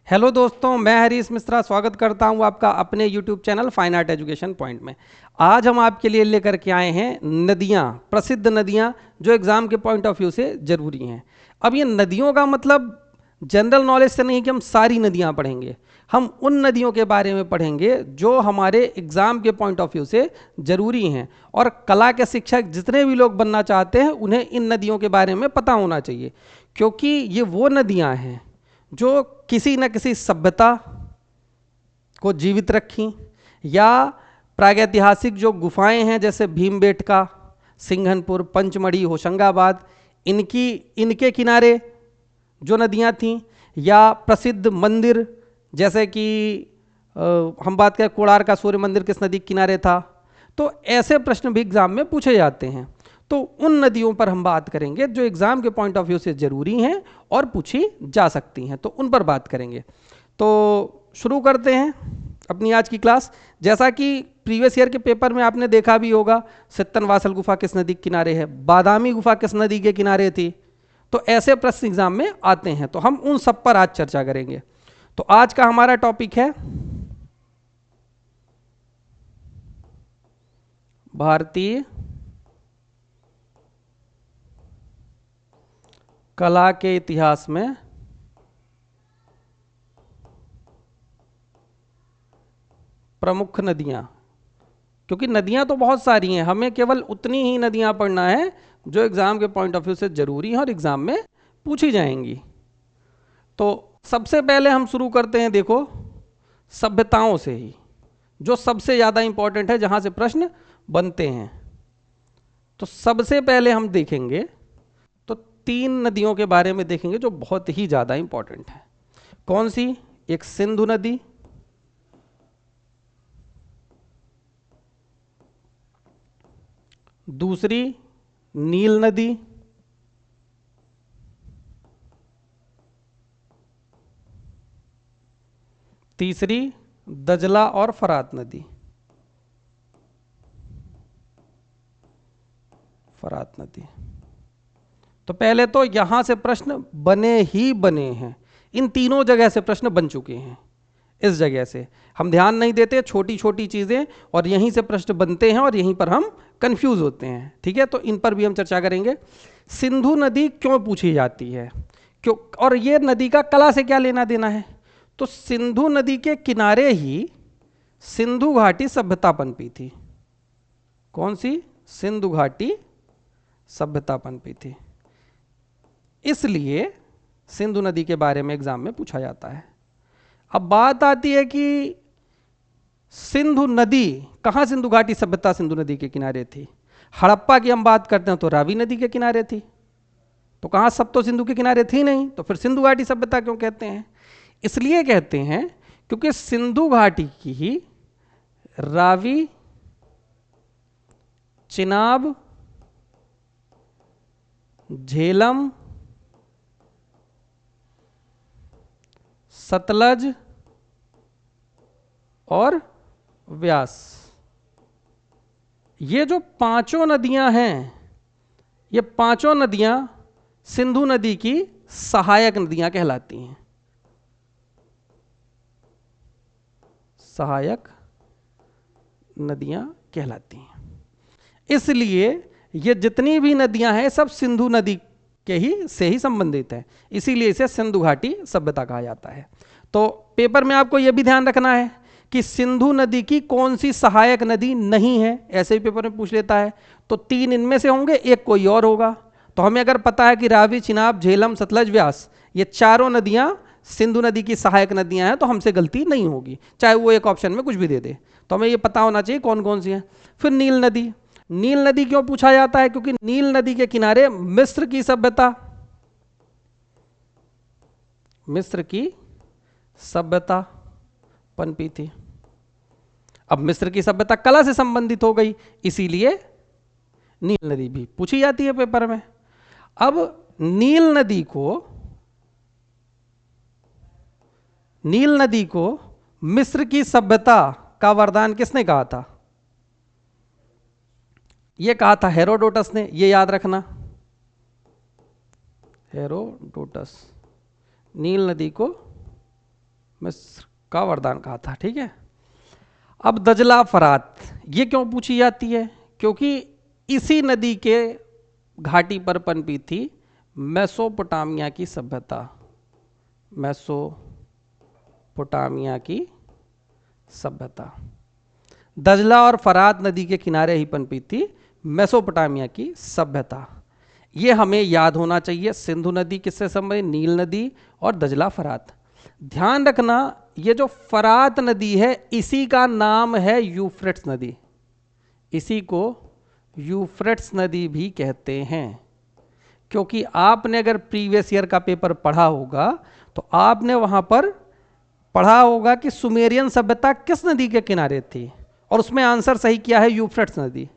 Hello दोस्तों, मैं हरीश मिश्रा स्वागत करता हूं आपका अपने YouTube channel fine art education point में। आज हम आपके लिए लेकर के आए हैं नदियां, प्रसिद्ध नदियां जो एग्ज़ाम के पॉइंट ऑफ व्यू से ज़रूरी हैं। अब ये नदियों का मतलब जनरल नॉलेज से नहीं कि हम सारी नदियां पढ़ेंगे, हम उन नदियों के बारे में पढ़ेंगे जो हमारे एग्ज़ाम के पॉइंट ऑफ व्यू से ज़रूरी हैं। और कला के शिक्षक जितने भी लोग बनना चाहते हैं उन्हें इन नदियों के बारे में पता होना चाहिए, क्योंकि ये वो नदियां हैं जो किसी न किसी सभ्यता को जीवित रखी, या प्रागैतिहासिक जो गुफाएं हैं जैसे भीमबेटका, सिंघनपुर, पंचमढ़ी, होशंगाबाद, इनके किनारे जो नदियां थीं, या प्रसिद्ध मंदिर जैसे कि हम बात करें कोणार्क का सूर्य मंदिर किस नदी के किनारे था। तो ऐसे प्रश्न भी एग्जाम में पूछे जाते हैं। तो उन नदियों पर हम बात करेंगे जो एग्जाम के पॉइंट ऑफ व्यू से जरूरी हैं और पूछी जा सकती हैं, तो उन पर बात करेंगे। तो शुरू करते हैं अपनी आज की क्लास। जैसा कि प्रीवियस ईयर के पेपर में आपने देखा भी होगा, सित्तनवासल गुफा किस नदी के किनारे है, बादामी गुफा किस नदी के किनारे थी। तो ऐसे प्रश्न एग्जाम में आते हैं, तो हम उन सब पर आज चर्चा करेंगे। तो आज का हमारा टॉपिक है भारतीय कला के इतिहास में प्रमुख नदियां। क्योंकि नदियां तो बहुत सारी हैं, हमें केवल उतनी ही नदियां पढ़ना है जो एग्जाम के पॉइंट ऑफ व्यू से जरूरी हैं और एग्जाम में पूछी जाएंगी। तो सबसे पहले हम शुरू करते हैं, देखो, सभ्यताओं से ही, जो सबसे ज्यादा इंपॉर्टेंट है, जहां से प्रश्न बनते हैं। तो सबसे पहले हम देखेंगे तो 3 नदियों के बारे में देखेंगे जो बहुत ही ज्यादा इंपॉर्टेंट है। कौन सी? एक सिंधु नदी, दूसरी नील नदी, तीसरी दजला और फरात नदी। फरात नदी। तो पहले तो यहां से प्रश्न बने ही बने हैं, इन तीनों जगह से प्रश्न बन चुके हैं। इस जगह से हम ध्यान नहीं देते, छोटी छोटी चीजें, और यहीं से प्रश्न बनते हैं और यहीं पर हम कंफ्यूज होते हैं। ठीक है, तो इन पर भी हम चर्चा करेंगे। सिंधु नदी क्यों पूछी जाती है, क्यों, और ये नदी का कला से क्या लेना देना है। तो सिंधु नदी के किनारे ही सिंधु घाटी सभ्यता पनपी थी। कौन सी? सिंधु घाटी सभ्यता पनपी थी। इसलिए सिंधु नदी के बारे में एग्जाम में पूछा जाता है। अब बात आती है कि सिंधु नदी कहां, सिंधु घाटी सभ्यता सिंधु नदी के किनारे थी। हड़प्पा की हम बात करते हैं तो रावी नदी के किनारे थी। तो कहां, सब तो सिंधु के किनारे थी नहीं, तो फिर सिंधु घाटी सभ्यता क्यों कहते हैं? इसलिए कहते हैं क्योंकि सिंधु घाटी की ही रावी, चिनाब, झेलम, सतलज और व्यास, ये जो पांचों नदियां हैं, ये पांचों नदियां सिंधु नदी की सहायक नदियां कहलाती हैं। सहायक नदियां कहलाती हैं। इसलिए ये जितनी भी नदियां हैं सब सिंधु नदी के ही से ही संबंधित है, इसीलिए इसे सिंधु घाटी सभ्यता कहा जाता है। तो पेपर में आपको यह भी ध्यान रखना है कि सिंधु नदी की कौन सी सहायक नदी नहीं है, ऐसे भी पेपर में पूछ लेता है। तो 3 इनमें से होंगे, एक कोई और होगा। तो हमें अगर पता है कि रावी, चिनाब, झेलम, सतलज, व्यास, ये चारों नदियां सिंधु नदी की सहायक नदियां हैं, तो हमसे गलती नहीं होगी, चाहे वो एक ऑप्शन में कुछ भी दे दे। तो हमें ये पता होना चाहिए कौन कौन सी है। फिर नील नदी। नील नदी क्यों पूछा जाता है? क्योंकि नील नदी के किनारे मिस्र की सभ्यता, मिस्र की सभ्यता पनपी थी। अब मिस्र की सभ्यता कला से संबंधित हो गई, इसीलिए नील नदी भी पूछी जाती है पेपर में। अब नील नदी को मिस्र की सभ्यता का वरदान किसने कहा था? यह कहा था हेरोडोटस ने, यह याद रखना, हेरोडोटस नील नदी को मिस्र का वरदान कहा था, ठीक है। अब दजला फरात ये क्यों पूछी जाती है? क्योंकि इसी नदी के घाटी पर पनपी थी मेसोपोटामिया की सभ्यता, मेसोपोटामिया की सभ्यता। दजला और फरात नदी के किनारे ही पनपी थी मेसोपोटामिया की सभ्यता। ये हमें याद होना चाहिए। सिंधु नदी किससे संबंधित? नील नदी और दजला फरात। ध्यान रखना ये जो फरात नदी है इसी का नाम है यूफ्रेट्स नदी, इसी को यूफ्रेट्स नदी भी कहते हैं। क्योंकि आपने अगर प्रीवियस ईयर का पेपर पढ़ा होगा तो आपने वहां पर पढ़ा होगा कि सुमेरियन सभ्यता किस नदी के किनारे थी, और उसमें आंसर सही किया है यूफ्रेट्स नदी।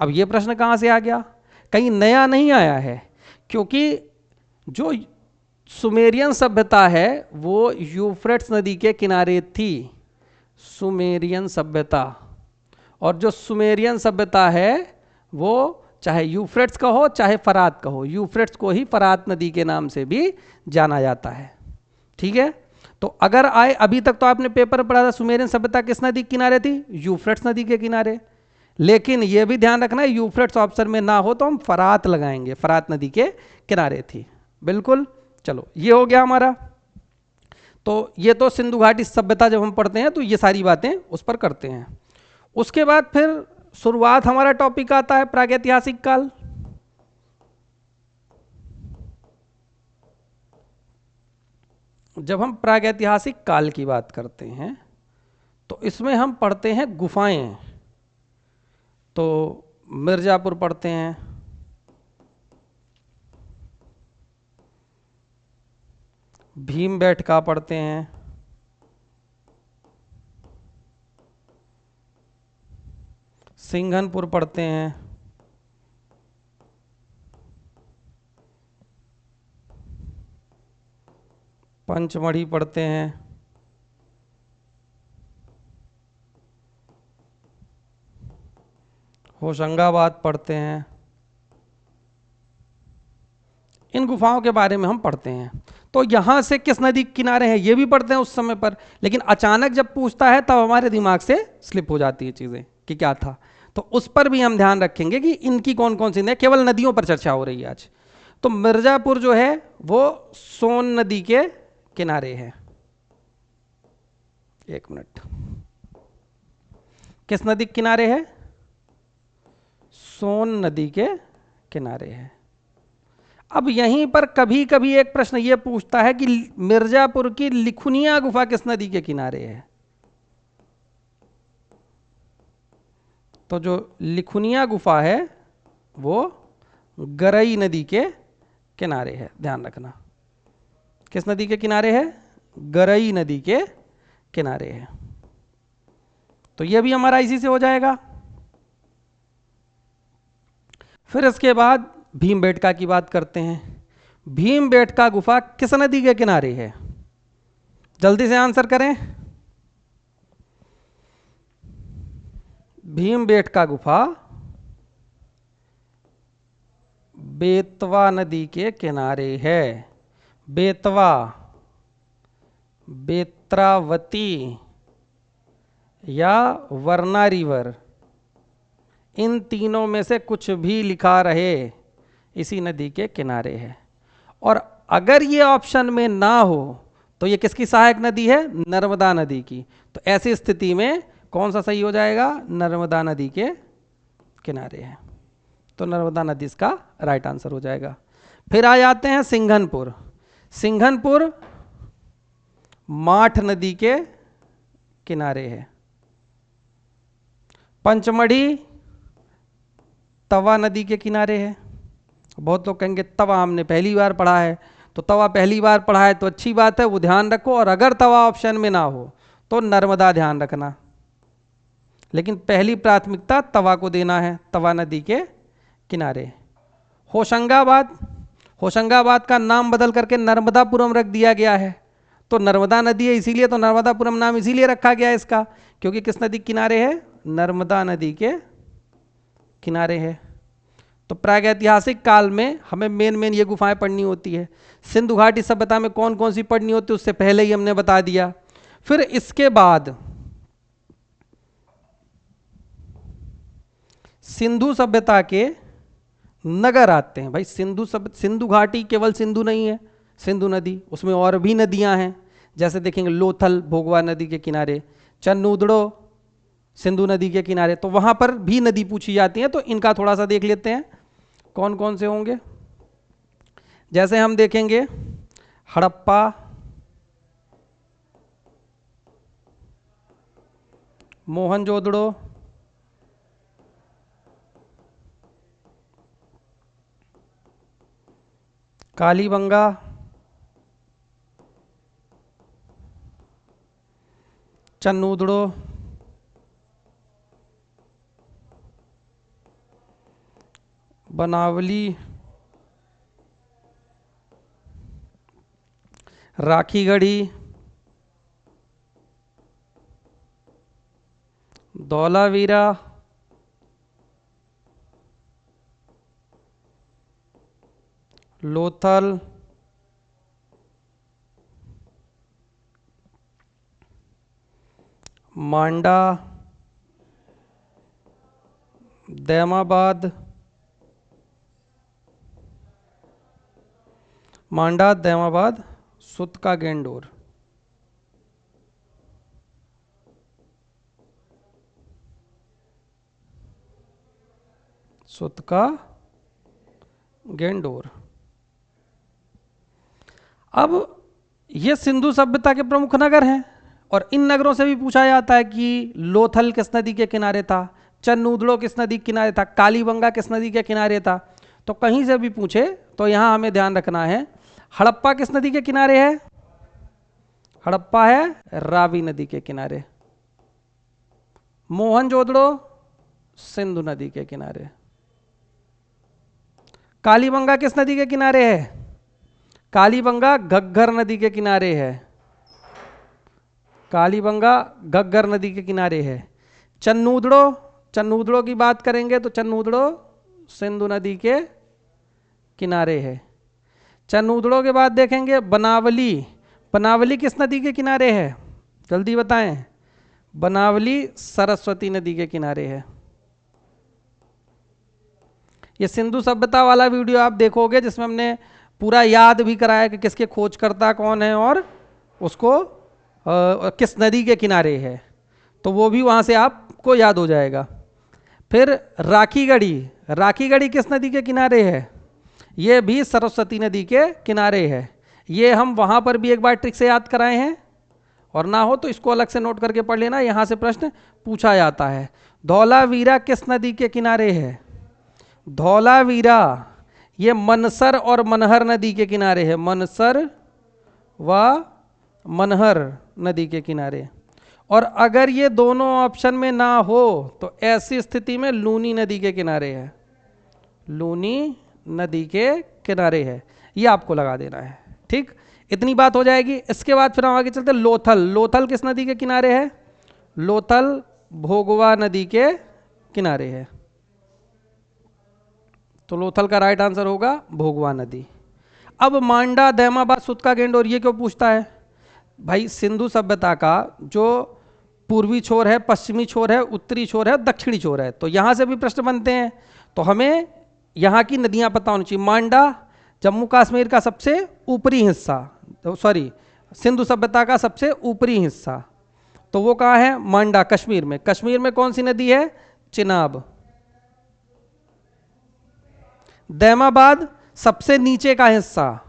अब ये प्रश्न कहां से आ गया? कहीं नया नहीं आया है, क्योंकि जो सुमेरियन सभ्यता है वो यूफ्रेट्स नदी के किनारे थी, सुमेरियन सभ्यता। और जो सुमेरियन सभ्यता है वो चाहे यूफ्रेट्स का हो चाहे फरात का हो, यूफ्रेट्स को ही फरात नदी के नाम से भी जाना जाता है, ठीक है। तो अगर आए, अभी तक तो आपने पेपर पढ़ा था सुमेरियन सभ्यता किस नदी के किनारे थी? यूफ्रेट्स नदी के किनारे। लेकिन यह भी ध्यान रखना है यूफ्रेट्स ऑप्शन में ना हो तो हम फरात लगाएंगे, फरात नदी के किनारे थी, बिल्कुल। चलो ये हो गया हमारा। तो ये तो सिंधु घाटी सभ्यता जब हम पढ़ते हैं तो ये सारी बातें उस पर करते हैं। उसके बाद फिर शुरुआत हमारा टॉपिक आता है प्रागैतिहासिक काल। जब हम प्रागैतिहासिक काल की बात करते हैं तो इसमें हम पढ़ते हैं गुफाएं। तो मिर्जापुर पढ़ते हैं, भीमबेटका पढ़ते हैं, सिंघनपुर पढ़ते हैं, पंचमढ़ी पढ़ते हैं, होशंगाबाद पढ़ते हैं। इन गुफाओं के बारे में हम पढ़ते हैं। तो यहां से किस नदी के किनारे हैं ये भी पढ़ते हैं उस समय पर, लेकिन अचानक जब पूछता है तब हमारे दिमाग से स्लिप हो जाती है चीजें कि क्या था। तो उस पर भी हम ध्यान रखेंगे कि इनकी कौन कौन सी नदी, केवल नदियों पर चर्चा हो रही है आज। तो मिर्जापुर जो है वो सोन नदी के किनारे है। एक मिनट, किस नदी के किनारे है? सोन नदी के किनारे है। अब यहीं पर कभी कभी एक प्रश्न ये पूछता है कि मिर्जापुर की लिखुनिया गुफा किस नदी के किनारे है? तो जो लिखुनिया गुफा है वो गरई नदी के किनारे है, ध्यान रखना। किस नदी के किनारे है? गरई नदी के किनारे है। तो यह भी हमारा इसी से हो जाएगा। फिर इसके बाद भीमबेटका की बात करते हैं। भीमबेटका गुफा किस नदी के किनारे है? जल्दी से आंसर करें। भीमबेटका गुफा बेतवा नदी के किनारे है। बेतवा, बेत्रावती या वरना रिवर, इन तीनों में से कुछ भी लिखा रहे, इसी नदी के किनारे है। और अगर ये ऑप्शन में ना हो तो ये किसकी सहायक नदी है? नर्मदा नदी की। तो ऐसी स्थिति में कौन सा सही हो जाएगा? नर्मदा नदी के किनारे है। तो नर्मदा नदी इसका राइट आंसर हो जाएगा। फिर आ जाते हैं सिंघनपुर। सिंघनपुर माठ नदी के किनारे है। पंचमढ़ी तवा नदी के किनारे है। बहुत लोग कहेंगे तवा हमने पहली बार पढ़ा है, तो तवा पहली बार पढ़ा है तो अच्छी बात है, वो ध्यान रखो। और अगर तवा ऑप्शन में ना हो तो नर्मदा ध्यान रखना, लेकिन पहली प्राथमिकता तवा को देना है, तवा नदी के किनारे। होशंगाबाद, होशंगाबाद का नाम बदल करके नर्मदापुरम रख दिया गया है। तो नर्मदा नदी है इसीलिए तो नर्मदापुरम नाम इसीलिए रखा गया है इसका, क्योंकि किस नदी के किनारे है? नर्मदा नदी के किनारे है। तो प्रागैतिहासिक काल में हमें मेन ये गुफाएं पढ़नी होती है। सिंधु घाटी सभ्यता में कौन कौन सी पढ़नी होती है उससे पहले ही हमने बता दिया। फिर इसके बाद सिंधु सभ्यता के नगर आते हैं। भाई सिंधु घाटी केवल सिंधु नहीं है, सिंधु नदी, उसमें और भी नदियां हैं। जैसे देखेंगे लोथल भोगवा नदी के किनारे, चन्नूदड़ो सिंधु नदी के किनारे, तो वहां पर भी नदी पूछी जाती है। तो इनका थोड़ा सा देख लेते हैं कौन कौन से होंगे। जैसे हम देखेंगे हड़प्पा, मोहनजोदड़ो, कालीबंगा, चन्नूदड़ो, बनावली, राखीगढ़ी, धौलावीरा, लोथल, मांडा, दैमाबाद, मांडा, दैमाबाद, सुतका गेंडोर। सुतका गेंडोर। अब ये सिंधु सभ्यता के प्रमुख नगर हैं और इन नगरों से भी पूछा जाता है कि लोथल किस नदी के किनारे था, चन्नूदड़ो किस नदी के किनारे था, कालीबंगा किस नदी के किनारे था। तो कहीं से भी पूछे तो यहां हमें ध्यान रखना है हड़प्पा किस नदी के किनारे है, हड़प्पा है रावी नदी के किनारे। मोहनजोदड़ो सिंधु नदी के किनारे। कालीबंगा किस नदी के किनारे है, कालीबंगा घग्गर नदी के किनारे है, कालीबंगा घग्गर नदी के किनारे है। चन्नूदड़ो, चन्नूदड़ो की बात करेंगे तो चन्नूदड़ो सिंधु नदी के किनारे है। चन्नूदड़ो के बाद देखेंगे बनावली, बनावली किस नदी के किनारे है, जल्दी बताएं। बनावली सरस्वती नदी के किनारे है। ये सिंधु सभ्यता वाला वीडियो आप देखोगे जिसमें हमने पूरा याद भी कराया कि किसके खोजकर्ता कौन है और उसको किस नदी के किनारे है, तो वो भी वहाँ से आपको याद हो जाएगा। फिर राखीगढ़ी, राखीगढ़ी किस नदी के किनारे है, ये भी सरस्वती नदी के किनारे है। ये हम वहाँ पर भी एक बार ट्रिक से याद कराए हैं और ना हो तो इसको अलग से नोट करके पढ़ लेना, यहाँ से प्रश्न पूछा जाता है। धौलावीरा किस नदी के किनारे है, धौलावीरा ये मनसर और मनहर नदी के किनारे है, मनसर व मनहर नदी के किनारे। और अगर ये दोनों ऑप्शन में ना हो तो ऐसी स्थिति में लूनी नदी के किनारे है, लूनी नदी के किनारे है, ये आपको लगा देना है। ठीक, इतनी बात हो जाएगी। इसके बाद फिर हम आगे चलते हैं। लोथल, लोथल किस नदी के किनारे है, लोथल भोगवा नदी के किनारे है, तो लोथल का राइट आंसर होगा भोगवा नदी। अब मांडा, दैमाबाद, सुतका गेंडोर ये क्यों पूछता है भाई, सिंधु सभ्यता का जो पूर्वी छोर है, पश्चिमी छोर है, उत्तरी छोर है, दक्षिणी छोर है, तो यहां से भी प्रश्न बनते हैं। तो हमें यहाँ की नदियां पता होनी चाहिए। मांडा जम्मू कश्मीर का सबसे ऊपरी हिस्सा, सॉरी सिंधु सभ्यता का सबसे ऊपरी हिस्सा, तो वो कहाँ है, मांडा कश्मीर में। कश्मीर में कौन सी नदी है, चिनाब। दैमाबाद सबसे नीचे का हिस्सा,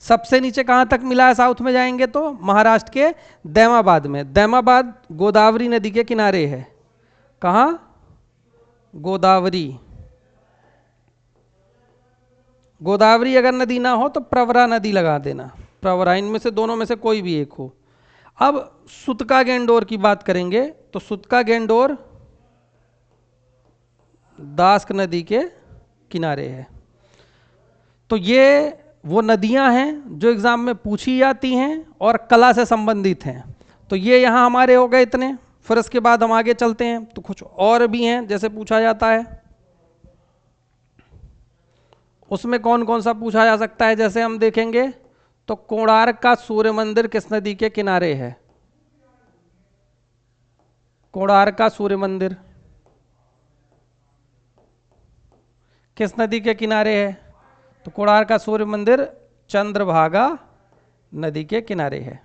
सबसे नीचे कहां तक मिला है, साउथ में जाएंगे तो महाराष्ट्र के दैमाबाद में। दैमाबाद गोदावरी नदी के किनारे है, कहां, गोदावरी। गोदावरी अगर नदी ना हो तो प्रवरा नदी लगा देना, प्रवरा, इनमें से दोनों में से कोई भी एक हो। अब सुतका गेंडोर की बात करेंगे तो सुतका गेंडोर दास्क नदी के किनारे है। तो ये वो नदियां हैं जो एग्जाम में पूछी जाती हैं और कला से संबंधित हैं। तो ये यहाँ हमारे हो गए इतने। फिर इसके बाद हम आगे चलते हैं तो कुछ और भी हैं जैसे पूछा जाता है। उसमें कौन कौन सा पूछा जा सकता है, जैसे हम देखेंगे तो कोणार्क का सूर्य मंदिर किस नदी के किनारे है? कोणार्क का सूर्य मंदिर किस नदी के किनारे है? तो कोणार्क का सूर्य मंदिर चंद्रभागा नदी के किनारे है।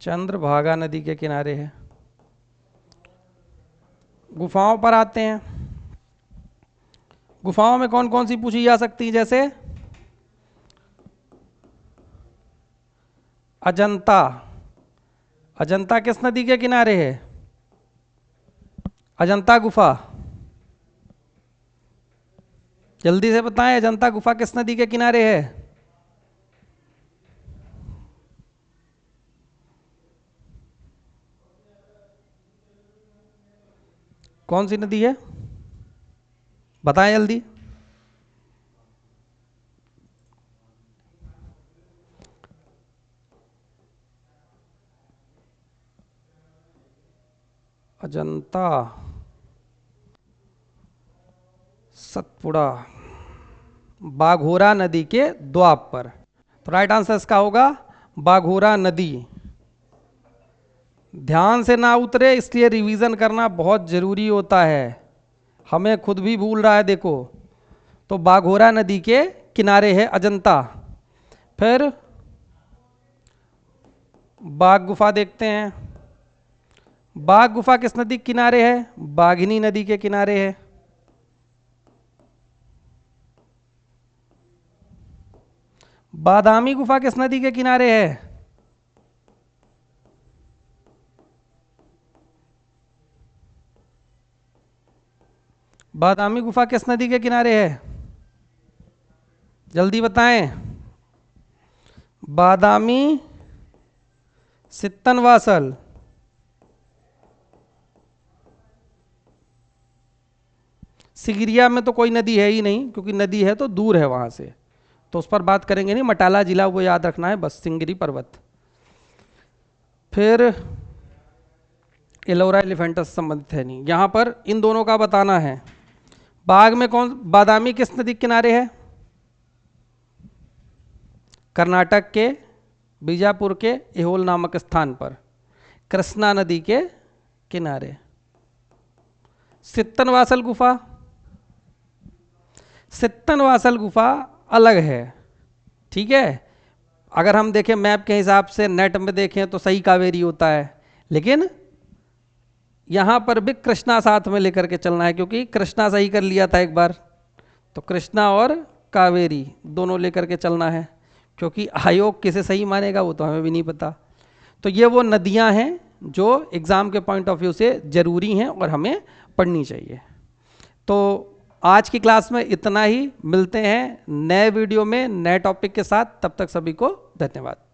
चंद्रभागा नदी के किनारे है। गुफाओं पर आते हैं। गुफाओं में कौन कौन सी पूछी जा सकती है, जैसे अजंता। अजंता किस नदी के किनारे है? अजंता गुफा, जल्दी से बताएं, अजंता गुफा किस नदी के किनारे है? कौन सी नदी है, बताएं जल्दी। अजंता, सतपुड़ा, बाघोरा नदी के द्वाब पर। तो राइट आंसर इसका होगा बाघोरा नदी। ध्यान से ना उतरे इसलिए रिवीजन करना बहुत जरूरी होता है, हमें खुद भी भूल रहा है देखो। तो बाघोरा नदी के किनारे है अजंता। फिर बाघ गुफा देखते हैं। बाघ गुफा किस नदी के किनारे है? बाघिनी नदी के किनारे है। बादामी गुफा किस नदी के किनारे है? बादामी गुफा किस नदी के किनारे है, जल्दी बताएं। बादामी, सित्तनवासल, सिगिरिया में तो कोई नदी है ही नहीं, क्योंकि नदी है तो दूर है वहां से, तो उस पर बात करेंगे नहीं। मटाला जिला वो याद रखना है बस, सिंगरी पर्वत। फिर एलोरा एलिफेंटस संबंधित है नहीं, यहां पर इन दोनों का बताना है। बाग में कौन, बादामी किस नदी के किनारे है? कर्नाटक के बीजापुर के एहोल नामक स्थान पर, कृष्णा नदी के किनारे। सित्तनवासल गुफा, सित्तनवासल गुफा अलग है, ठीक है। अगर हम देखें मैप के हिसाब से, नेट में देखें तो सही कावेरी होता है, लेकिन यहां पर भी कृष्णा साथ में लेकर के चलना है, क्योंकि कृष्णा सही कर लिया था एक बार, तो कृष्णा और कावेरी दोनों लेकर के चलना है, क्योंकि आयोग किसे सही मानेगा वो तो हमें भी नहीं पता। तो ये वो नदियां हैं जो एग्जाम के पॉइंट ऑफ व्यू से जरूरी हैं और हमें पढ़नी चाहिए। तो आज की क्लास में इतना ही, मिलते हैं नए वीडियो में नए टॉपिक के साथ, तब तक सभी को धन्यवाद।